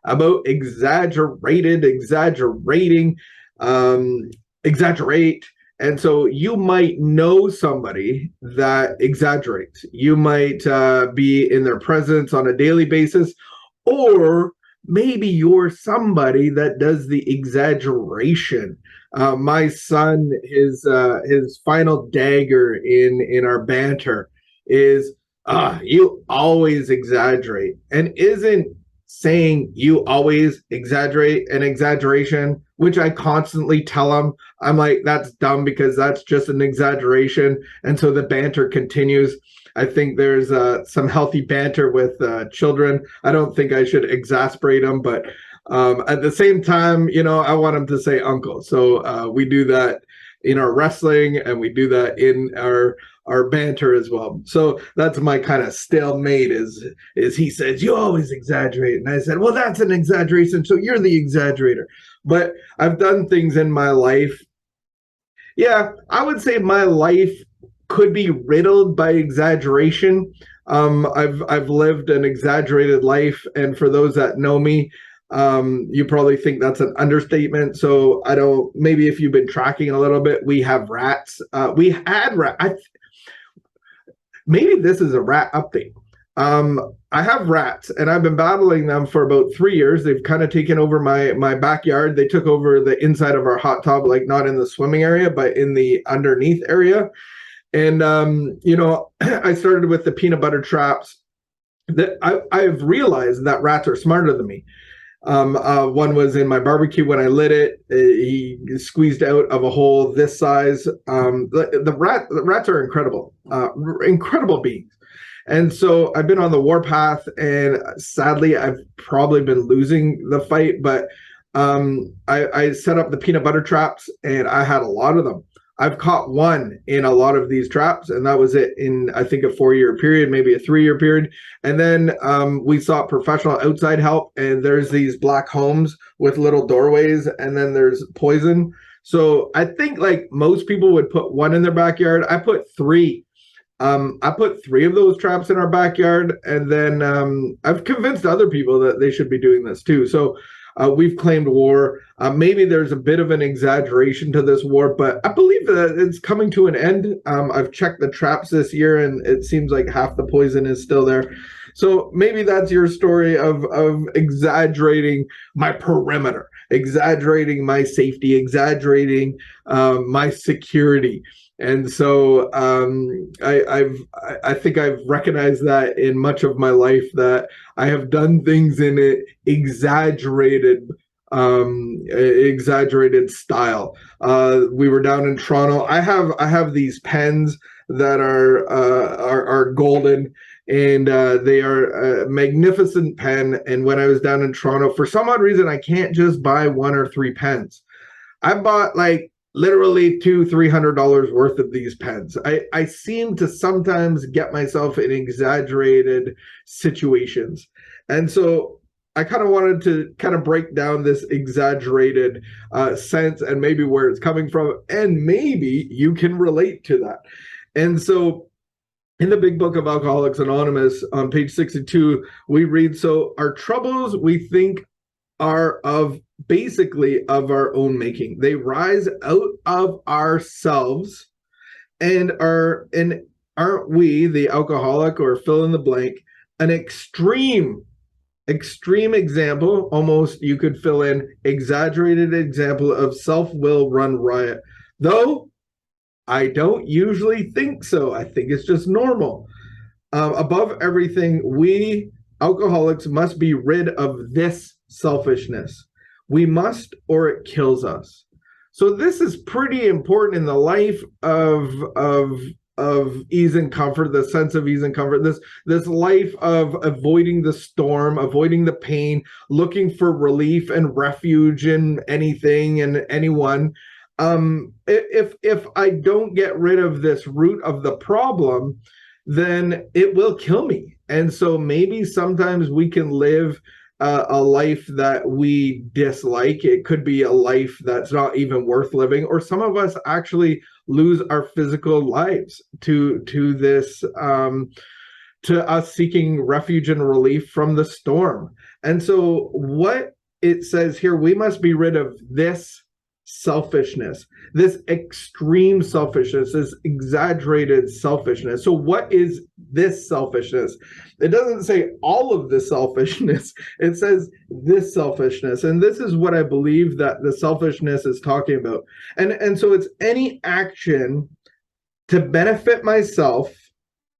about exaggerate. And so you might know somebody that exaggerates. You might be in their presence on a daily basis, or maybe you're somebody that does the exaggeration. My son, his final dagger in our banter is, you always exaggerate, and isn't saying you always exaggerate an exaggeration, which I constantly tell him. I'm like, that's dumb because that's just an exaggeration. And so the banter continues. I think there's some healthy banter with children. I don't think I should exasperate them, but at the same time, I want them to say uncle. So we do that in our wrestling, and we do that in our banter as well. So that's my kind of stalemate is he says, you always exaggerate. And I said, well, that's an exaggeration. So you're the exaggerator. But I've done things in my life. Yeah, I would say my life could be riddled by exaggeration. I've lived an exaggerated life. And for those that know me, you probably think that's an understatement. So maybe if you've been tracking a little bit, we have rats. We had rats. Maybe this is a rat update. I have rats, and I've been battling them for about 3 years. They've kind of taken over my backyard. They took over the inside of our hot tub, like not in the swimming area, but in the underneath area. And, I started with the peanut butter traps. That I've realized that rats are smarter than me. One was in my barbecue when I lit it. He squeezed out of a hole this size. The rats are incredible, incredible beings. And so I've been on the warpath, and sadly, I've probably been losing the fight. But I set up the peanut butter traps, and I had a lot of them. I've caught one in a lot of these traps, and that was it in, I think, a 4-year period, maybe a 3-year period. And then we sought professional outside help, and there's these black homes with little doorways, and then there's poison. So I think like most people would put one in their backyard. I put 3. I put 3 of those traps in our backyard, and then I've convinced other people that they should be doing this too. So we've claimed war. Maybe there's a bit of an exaggeration to this war, but I believe that it's coming to an end. I've checked the traps this year, and it seems like half the poison is still there. So maybe that's your story of exaggerating my perimeter, exaggerating my safety, exaggerating my security. And so I think I've recognized that in much of my life, that I have done things in an exaggerated style. We were down in Toronto. I have these pens that are golden, and they are a magnificent pen. And when I was down in Toronto, for some odd reason, I can't just buy 1 or 3 pens. I bought like literally $200-300 worth of these pens. I seem to sometimes get myself in exaggerated situations. And so I kind of wanted to kind of break down this exaggerated sense, and maybe where it's coming from, and maybe you can relate to that. And so in the big book of Alcoholics Anonymous on page 62, we read, so our troubles we think are basically of our own making. They rise out of ourselves, and aren't we, the alcoholic, or fill in the blank, an extreme example, almost you could fill in exaggerated example of self-will run riot. Though I don't usually think so. I think it's just normal. Above everything, we alcoholics must be rid of this selfishness. We must, or it kills us. So this is pretty important in the life of ease and comfort, the sense of ease and comfort, this life of avoiding the storm, avoiding the pain, looking for relief and refuge in anything and anyone. If I don't get rid of this root of the problem, then it will kill me. And so maybe sometimes we can live a life that we dislike. It could be a life that's not even worth living, or some of us actually lose our physical lives to this to us seeking refuge and relief from the storm. And so what it says here, we must be rid of this selfishness, this extreme selfishness, this exaggerated selfishness. So what is this selfishness? It doesn't say all of the selfishness. It says this selfishness. And this is what I believe that the selfishness is talking about. And so it's any action to benefit myself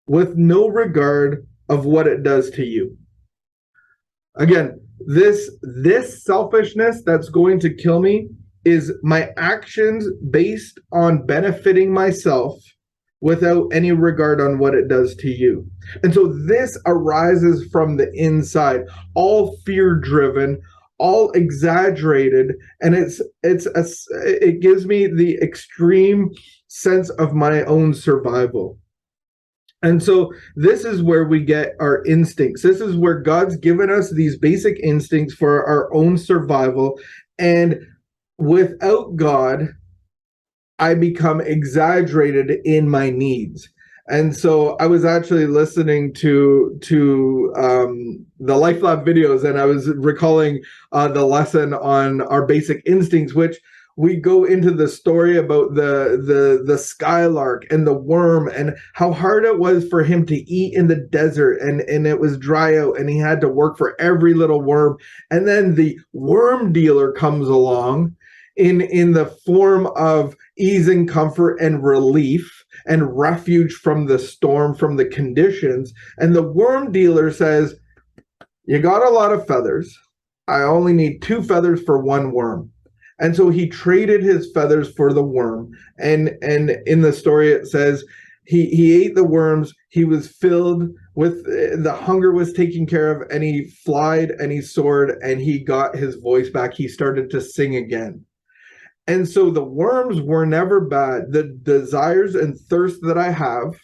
with no regard of what it does to you. Again, this selfishness that's going to kill me is my actions based on benefiting myself without any regard on what it does to you. And so this arises from the inside, all fear-driven, all exaggerated, and it gives me the extreme sense of my own survival. And so this is where we get our instincts. This is where God's given us these basic instincts for our own survival. And without God, I become exaggerated in my needs. And so I was actually listening to the LifeLab videos, and I was recalling the lesson on our basic instincts, which we go into the story about the skylark and the worm and how hard it was for him to eat in the desert, and it was dry out and he had to work for every little worm. And then the worm dealer comes along in the form of ease and comfort and relief and refuge from the storm, from the conditions. And the worm dealer says, you got a lot of feathers. I only need 2 feathers for 1 worm. And so he traded his feathers for the worm. And in the story, it says he ate the worms. He was filled with, the hunger was taken care of, and he flied and he soared and he got his voice back. He started to sing again. And so the worms were never bad. The desires and thirst that I have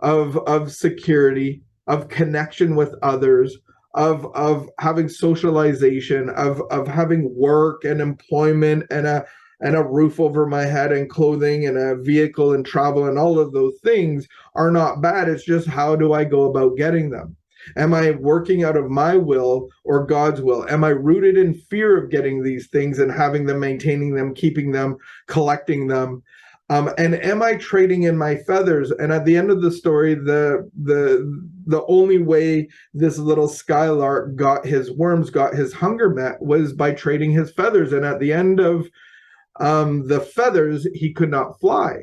of security, of connection with others, of having socialization, of having work and employment and a roof over my head and clothing and a vehicle and travel and all of those things are not bad. It's just, how do I go about getting them? Am I working out of my will or God's will? Am I rooted in fear of getting these things and having them, maintaining them, keeping them, collecting them? And am I trading in my feathers? And at the end of the story, the only way this little skylark got his worms, got his hunger met, was by trading his feathers. And at the end of the feathers, he could not fly.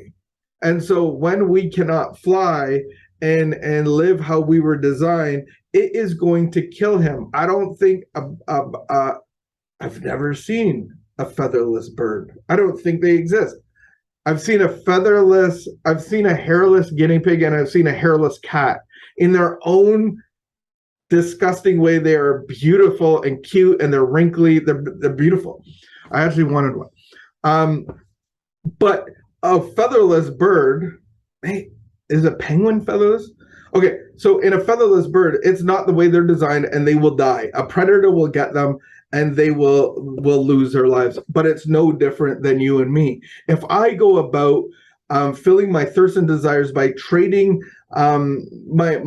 And so when we cannot fly and live how we were designed, it is going to kill him. I don't think I've never seen a featherless bird. I don't think they exist. I've seen I've seen a hairless guinea pig, and I've seen a hairless cat. In their own disgusting way, they are beautiful and cute, and they're wrinkly. They're beautiful. I actually wanted one. But a featherless bird, hey, is a penguin featherless? Okay, so in a featherless bird, it's not the way they're designed, and they will die. A predator will get them, and they will lose their lives. But it's no different than you and me. If I go about filling my thirst and desires by trading my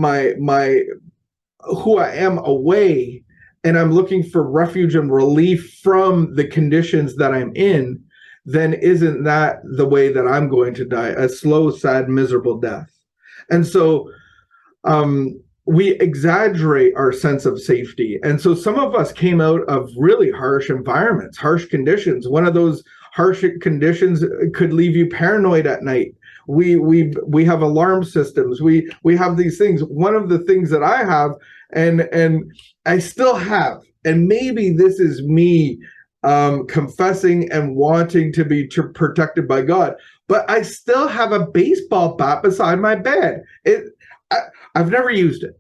who I am away, and I'm looking for refuge and relief from the conditions that I'm in, then isn't that the way that I'm going to die? A slow, sad, miserable death. And so we exaggerate our sense of safety. And so some of us came out of really harsh environments, harsh conditions. One of those harsh conditions could leave you paranoid at night. We have alarm systems. We have these things. One of the things that I have, and I still have, and maybe this is me confessing and wanting to be protected by God, but I still have a baseball bat beside my bed. I've never used it.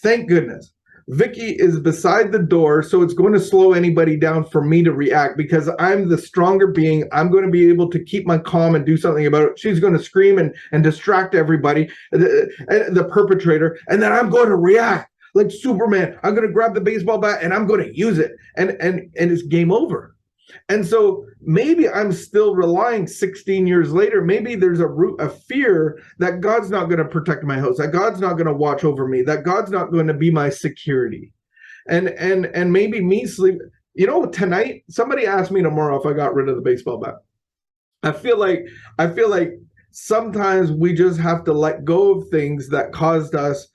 Thank goodness. Vicky is beside the door, so it's going to slow anybody down for me to react, because I'm the stronger being. I'm going to be able to keep my calm and do something about it. She's going to scream and distract everybody, the perpetrator, and then I'm going to react like Superman. I'm going to grab the baseball bat and I'm going to use it, and it's game over. And so maybe I'm still relying 16 years later. Maybe there's a root of fear that God's not going to protect my house, that God's not going to watch over me, that God's not going to be my security. And maybe me sleep. Tonight, somebody asked me tomorrow if I got rid of the baseball bat. I feel like sometimes we just have to let go of things that caused us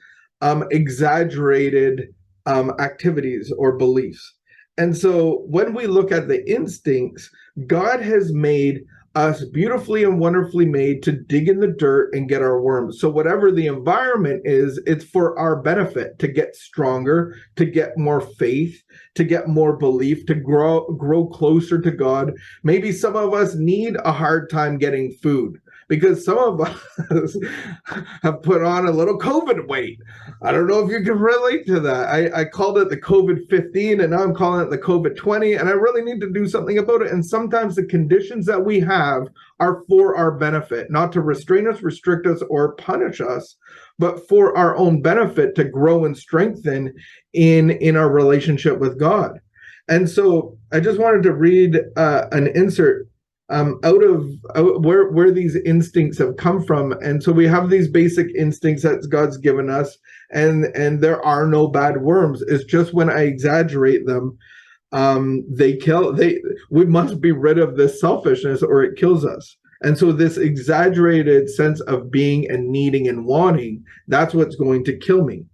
exaggerated activities or beliefs. And so when we look at the instincts, God has made us beautifully and wonderfully made to dig in the dirt and get our worms. So whatever the environment is, it's for our benefit to get stronger, to get more faith, to get more belief, to grow closer to God. Maybe some of us need a hard time getting food because some of us have put on a little COVID weight. I don't know if you can relate to that. I called it the COVID-15 and now I'm calling it the COVID-20, and I really need to do something about it. And sometimes the conditions that we have are for our benefit, not to restrain us, restrict us, or punish us, but for our own benefit to grow and strengthen in our relationship with God. And so I just wanted to read an insert out of where these instincts have come from. And so we have these basic instincts that God's given us, and there are no bad worms. It's just when I exaggerate them, we must be rid of this selfishness or it kills us. And so this exaggerated sense of being and needing and wanting, that's what's going to kill me.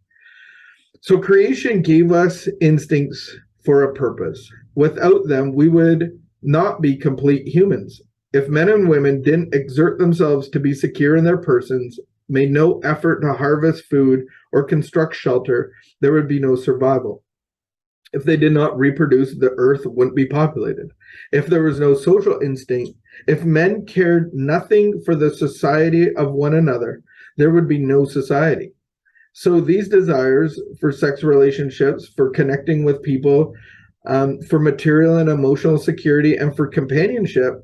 So creation gave us instincts for a purpose. Without them, we would not be complete humans. If men and women didn't exert themselves to be secure in their persons, made no effort to harvest food or construct shelter, there would be no survival. If they did not reproduce, the earth wouldn't be populated. If there was no social instinct, if men cared nothing for the society of one another, there would be no society. So these desires for sex relationships, for connecting with people, for material and emotional security, and for companionship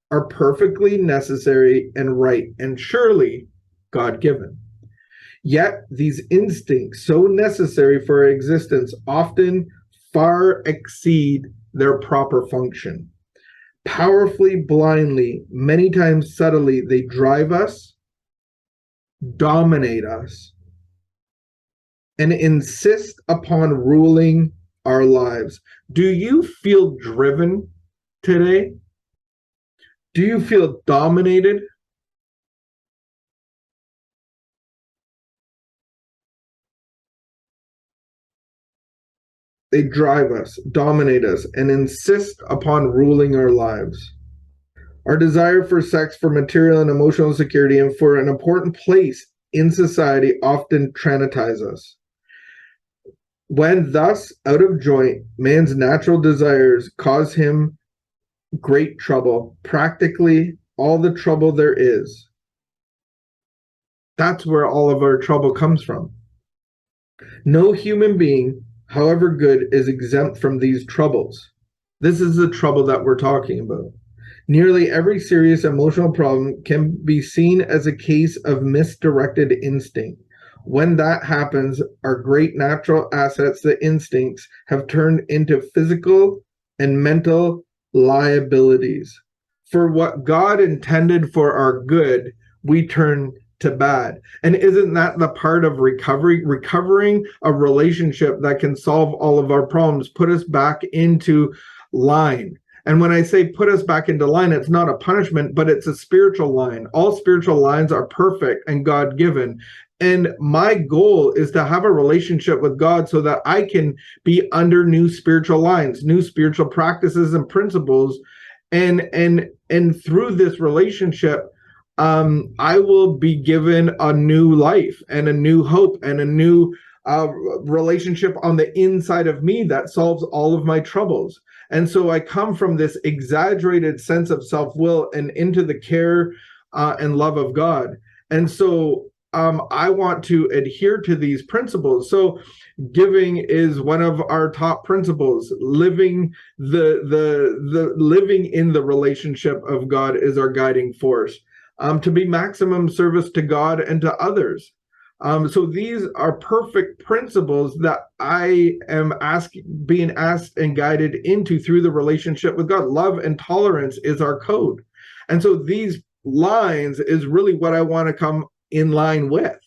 are perfectly necessary and right, and surely God-given. Yet these instincts, so necessary for our existence, often far exceed their proper function. Powerfully, blindly, many times subtly, they drive us, dominate us, and insist upon ruling our lives. Do you feel driven today? Do you feel dominated? They drive us, dominate us, and insist upon ruling our lives. Our desire for sex, for material and emotional security, and for an important place in society often traumatize us. When thus out of joint, man's natural desires cause him great trouble, practically all the trouble there is. That's where all of our trouble comes from. No human being, however good, is exempt from these troubles. This is the trouble that we're talking about. Nearly every serious emotional problem can be seen as a case of misdirected instinct. When that happens, our great natural assets, the instincts, have turned into physical and mental liabilities. For what God intended for our good, we turn to bad. And isn't that the part of recovery? Recovering a relationship that can solve all of our problems, put us back into line. And when I say put us back into line, it's not a punishment, but it's a spiritual line. All spiritual lines are perfect and God-given. And my goal is to have a relationship with God so that I can be under new spiritual lines, new spiritual practices and principles. And through this relationship, I will be given a new life and a new hope and a new relationship on the inside of me that solves all of my troubles. And so I come from this exaggerated sense of self-will and into the care and love of God. And so I want to adhere to these principles. So giving is one of our top principles. Living living in the relationship of God is our guiding force. To be maximum service to God and to others. So these are perfect principles that I am being asked and guided into through the relationship with God. Love and tolerance is our code. And so these lines is really what I want to come in line with.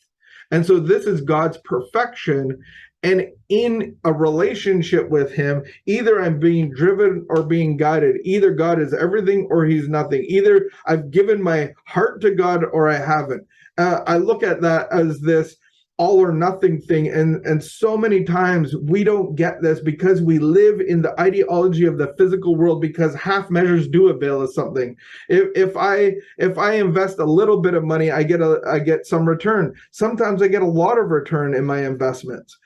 And so this is God's perfection. And in a relationship with him, either I'm being driven or being guided. Either God is everything or he's nothing. Either I've given my heart to God or I haven't. I look at that as this all or nothing thing. And so many times we don't get this because we live in the ideology of the physical world, because half measures do avail us something. If I invest a little bit of money, I get some return. Sometimes I get a lot of return in my investments.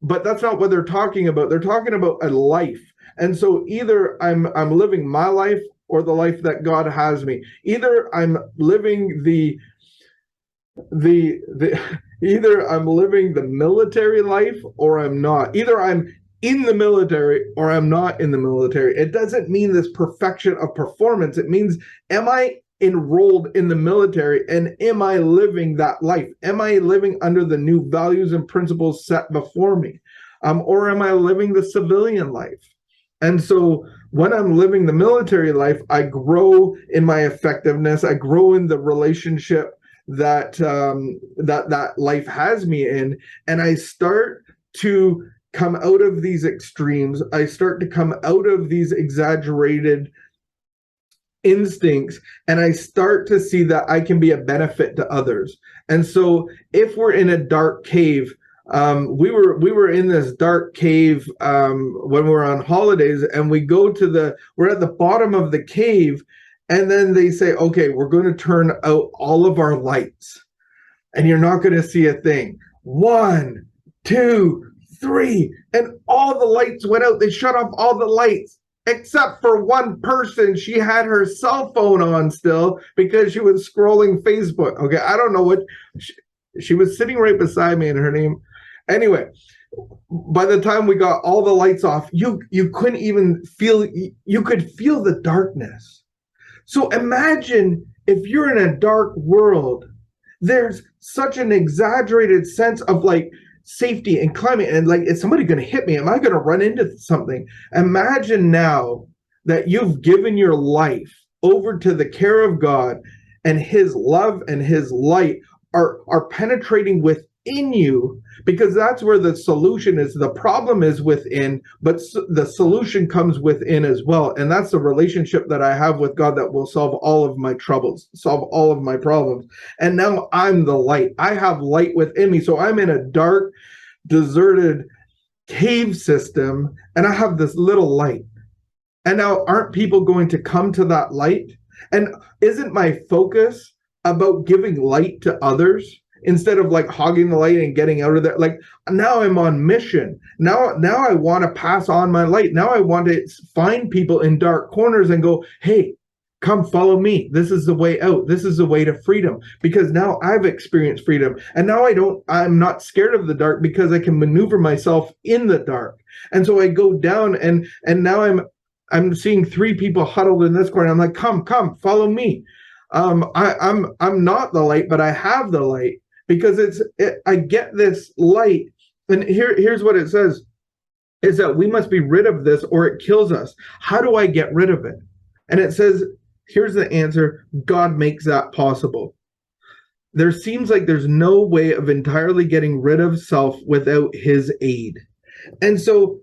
But that's not what they're talking about. They're talking about a life. And so either I'm living my life or the life that God has me. Either I'm living either I'm living the military life or I'm not. Either I'm in the military or I'm not in the military. It doesn't mean this perfection of performance. It means, am I enrolled in the military, and am I living that life? Am I living under the new values and principles set before me? Or am I living the civilian life? And so when I'm living the military life, I grow in my effectiveness. I grow in the relationship that that life has me in, and I start to come out of these extremes. I start to come out of these exaggerated instincts, and I start to see that I can be a benefit to others. And so if we're in a dark cave, we were in this dark cave when we were on holidays, and we're at the bottom of the cave, and then they say, okay, we're going to turn out all of our lights and you're not going to see a thing. 1, 2, 3, and all the lights went out. They shut off all the lights except for one person. She had her cell phone on still because she was scrolling Facebook. Okay, I don't know what she was sitting right beside me, and her name. Anyway, by the time we got all the lights off, you couldn't even feel. You could feel the darkness. So imagine if you're in a dark world. There's such an exaggerated sense of like safety and climate, and like, is somebody going to hit me? Am I going to run into something? Imagine now that you've given your life over to the care of God, and his love and his light are penetrating within you, because that's where the solution is. The problem is within, but the solution comes within as well. And that's the relationship that I have with God that will solve all of my troubles, solve all of my problems. And now I'm the light. I have light within me. So I'm in a dark, deserted cave system, and I have this little light. And now, aren't people going to come to that light? And isn't my focus about giving light to others instead of like hogging the light and getting out of there? Like, now I'm on mission. Now I want to pass on my light. Now I want to find people in dark corners and go, hey, come follow me. This is the way out. This is the way to freedom. Because now I've experienced freedom. And now I'm not scared of the dark, because I can maneuver myself in the dark. And so I go down, and now I'm seeing 3 people huddled in this corner. I'm like, come, follow me. I'm not the light, but I have the light, because I get this light. And here's what it says, is that we must be rid of this or it kills us. How do I get rid of it? And it says, here's the answer: God makes that possible. There seems like there's no way of entirely getting rid of self without his aid. And so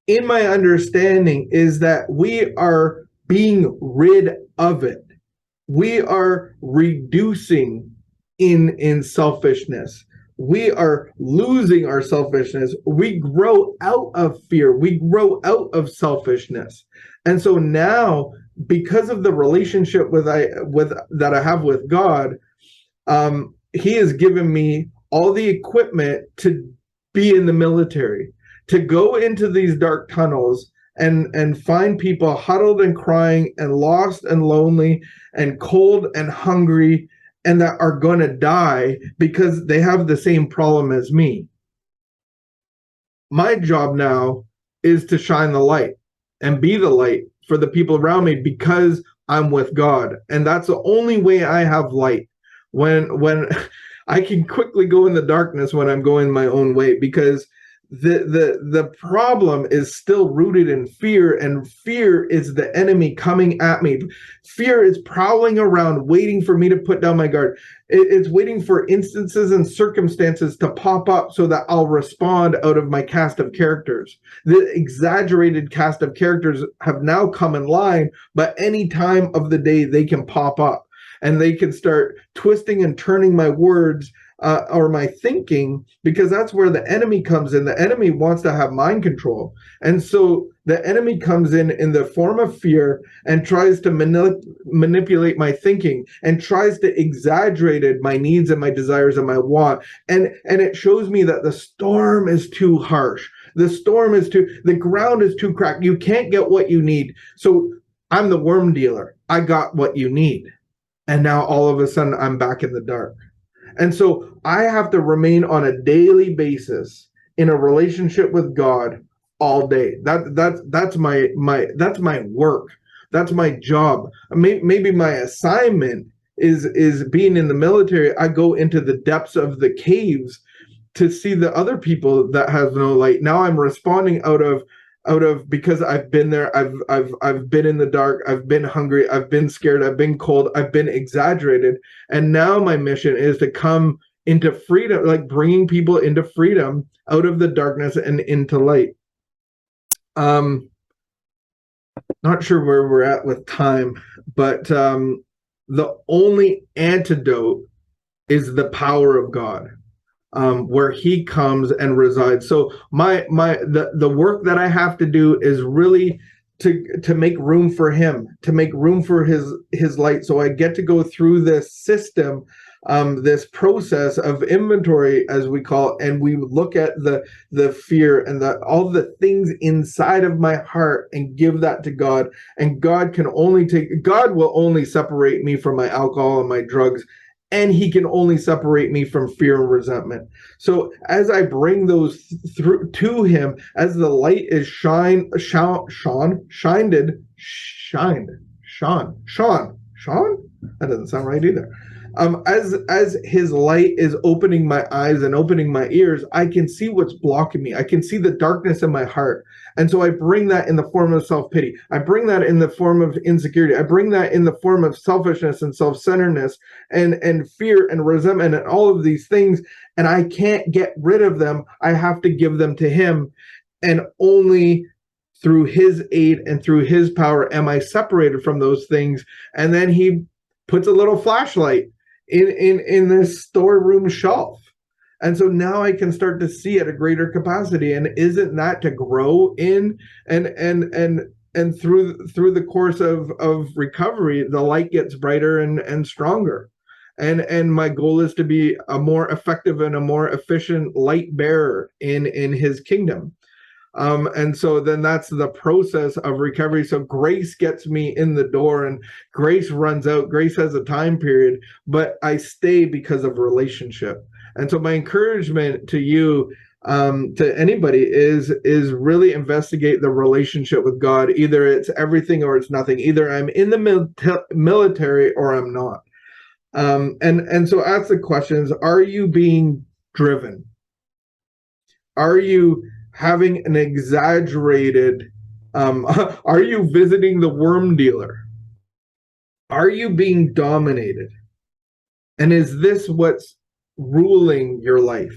in my understanding is that we are being rid of it. We are reducing in selfishness. We are losing our selfishness. We grow out of fear. We grow out of selfishness. And so now, because of the relationship that I have with God, he has given me all the equipment to be in the military, to go into these dark tunnels and find people huddled and crying and lost and lonely and cold and hungry, and that are going to die because they have the same problem as me. My job now is to shine the light and be the light for the people around me, because I'm with God. And that's the only way I have light. When I can quickly go in the darkness when I'm going my own way, because the problem is still rooted in fear, and fear is the enemy coming at me. Fear is prowling around waiting for me to put down my guard. It's waiting for instances and circumstances to pop up so that I'll respond out of my cast of characters. The exaggerated cast of characters have now come in line, but any time of the day they can pop up, and they can start twisting and turning my words or my thinking, because that's where the enemy comes in. The enemy wants to have mind control. And so the enemy comes in the form of fear and tries to manipulate my thinking, and tries to exaggerate my needs and my desires and my want. And it shows me that the storm is too harsh. The ground is too cracked. You can't get what you need. So I'm the worm dealer. I got what you need. And now all of a sudden I'm back in the dark. And so I have to remain on a daily basis in a relationship with God all day. That's my work. That's my job. Maybe my assignment is being in the military. I go into the depths of the caves to see the other people that have no light. Now I'm responding out of because I've been there. I've been in the dark. I've been hungry. I've been scared. I've been cold. I've been exaggerated. And now my mission is to come into freedom, like bringing people into freedom out of the darkness and into light. Not sure where we're at with time, but the only antidote is the power of God. Where he comes and resides. So the work that I have to do is really to make room for him, to make room for his light. So I get to go through this system, this process of inventory, as we call it, and we look at the fear and all the things inside of my heart and give that to God. And God will only separate me from my alcohol and my drugs, and he can only separate me from fear and resentment. So as I bring those through to him, as the light is shined, that doesn't sound right either. As his light is opening my eyes and opening my ears, I can see what's blocking me. I can see the darkness in my heart. And so I bring that in the form of self-pity. I bring that in the form of insecurity. I bring that in the form of selfishness and self-centeredness and fear and resentment and all of these things. And I can't get rid of them. I have to give them to him. And only through his aid and through his power am I separated from those things. And then he puts a little flashlight in this storeroom shelf. And so now I can start to see at a greater capacity. And isn't that to grow in and through the course of recovery, the light gets brighter and stronger. And my goal is to be a more effective and a more efficient light bearer in his kingdom. And so then that's the process of recovery. So grace gets me in the door, and grace runs out. Grace has a time period, but I stay because of relationship. And so my encouragement to you, to anybody, is really investigate the relationship with God. Either it's everything or it's nothing. Either I'm in the military or I'm not. And so ask the questions: are you being driven? Are you having an exaggerated, are you visiting the worm dealer? Are you being dominated? And is this what's ruling your life?